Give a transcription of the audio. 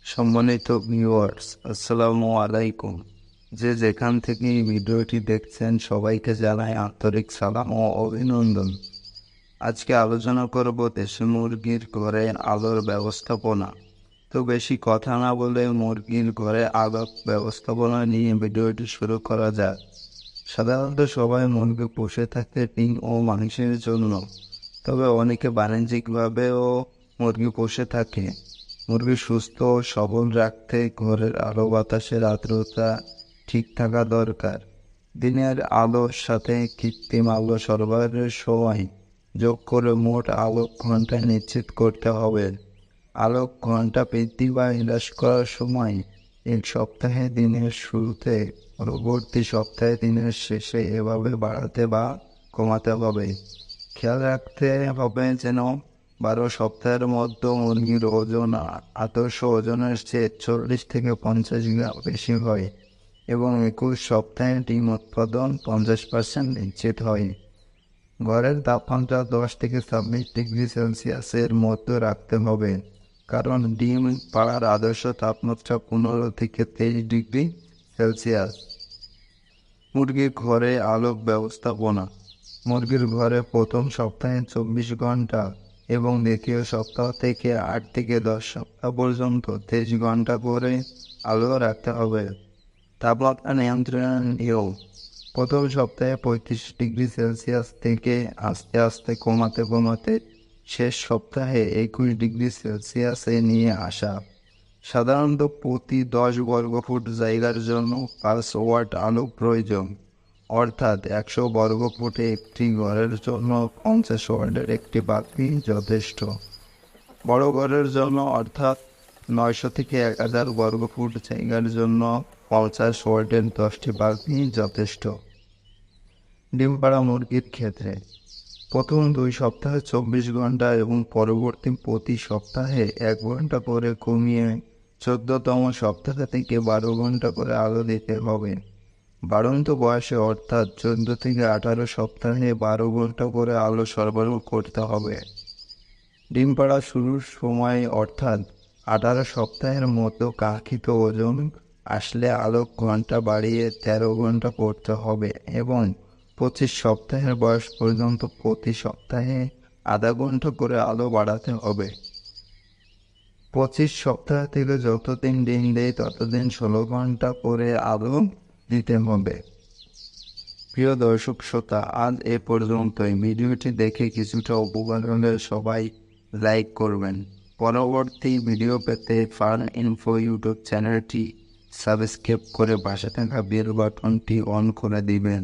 সম্মানিত ভিউয়ার্স, আসসালামু আলাইকুম। যে যেখান থেকে এই ভিডিওটি দেখছেন সবাইকে জানাই আন্তরিক সালাম ও অভিনন্দন। আজকে আলোচনা করব দেশি মুরগির ঘরে আলোর ব্যবস্থাপনা। তো বেশি কথা না বলে মুরগির ঘরে আলোর ব্যবস্থাপনা নিয়ে ভিডিওটি শুরু করা যাক। সাধারণত সবাই মুরগি পুষে থাকে ডিম ও মাংসের জন্য, তবে অনেকে বাণিজ্যিকভাবেও মুরগি পুষে থাকে। মুরগি সুস্থ ও সবল রাখতে ঘরের আলো বাতাসের আর্দ্রতা ঠিক থাকা দরকার। দিনের আলোর সাথে কৃত্রিম আলো সরবরাহের সময় যোগ করে মোট আলোক ঘন্টা নিশ্চিত করতে হবে। আলোক ঘন্টা বৃদ্ধি বা হ্রাস করার সময় এক সপ্তাহে দিনের শুরুতে, পরবর্তী সপ্তাহে দিনের শেষে এভাবে বাড়াতে বা কমাতে হবে। খেয়াল রাখতে হবে যেন 12 সপ্তাহের মধ্যে মুরগির ওজন আদর্শ ওজনের চেয়ে 40 থেকে 50 গ্রাম বেশি হয় এবং 21 সপ্তাহে ডিম উৎপাদন 50% নিশ্চিত হয়। ঘরের তাপমাত্রা 10 থেকে 26 ডিগ্রি সেলসিয়াসের মধ্যে রাখতে হবে, কারণ ডিম পাড়ার আদর্শ তাপমাত্রা 15 থেকে 23 ডিগ্রি সেলসিয়াস। মুরগির ঘরে আলোক ব্যবস্থাপনা। মুরগির ঘরে প্রথম সপ্তাহে 24 ঘন্টা এবং দ্বিতীয় সপ্তাহ থেকে 8 থেকে 10 সপ্তাহ পর্যন্ত 23 ঘন্টা করে আলো রাখতে হবে। তাপমাত্রা নিয়ন্ত্রণ নিয়ম: প্রথম সপ্তাহে 35 ডিগ্রি সেলসিয়াস থেকে আস্তে আস্তে কমাতে কমাতে শেষ সপ্তাহে 21 ডিগ্রি সেলসিয়াসে নিয়ে আসা। সাধারণত প্রতি 10 বর্গফুট জায়গার জন্য 5 ওয়াট আলো প্রয়োজন, অর্থাৎ 100 বর্গফুটে একটি ঘরের জন্য 50 ওয়াটের একটি বাতি যথেষ্ট। বড় ঘরের জন্য অর্থাৎ 900 থেকে 1000 বর্গফুট জায়গার জন্য 50 ওয়াটের 10টি বাতি যথেষ্ট। ডিম পাড়া মুরগির ক্ষেত্রে প্রথম 2 সপ্তাহে 24 ঘন্টা এবং পরবর্তী প্রতি সপ্তাহে 1 ঘন্টা করে কমিয়ে 14তম সপ্তাহ থেকে 12 ঘন্টা করে আলো দিতে হবে। বাড়ন্ত বয়সে অর্থাৎ 14 থেকে 18 সপ্তাহে 12 ঘন্টা করে আলো সরবরাহ করতে হবে। ডিম পাড়া শুরুর সময় অর্থাৎ 18 সপ্তাহের মতো কাঙ্ক্ষিত ওজন আসলে আলোক ঘন্টা বাড়িয়ে 13 ঘন্টা করতে হবে এবং 25 সপ্তাহের বয়স পর্যন্ত প্রতি সপ্তাহে আধা ঘন্টা করে আলো বাড়াতে হবে। 25 সপ্তাহ থেকে যতদিন ডিম দেয় ততদিন 16 ঘন্টা করে আলো দিতে হবে। প্রিয় দর্শক শ্রোতা, আজ এ পর্যন্তই। ভিডিওটি দেখে কিছুটা উপকার হলে সবাই লাইক করবেন। পরবর্তী ভিডিও পেতে ফার্ম ইনফো ইউটিউব চ্যানেলটি সাবস্ক্রাইব করে পাশে থাকা বেল বাটনটি অন করে দিবেন।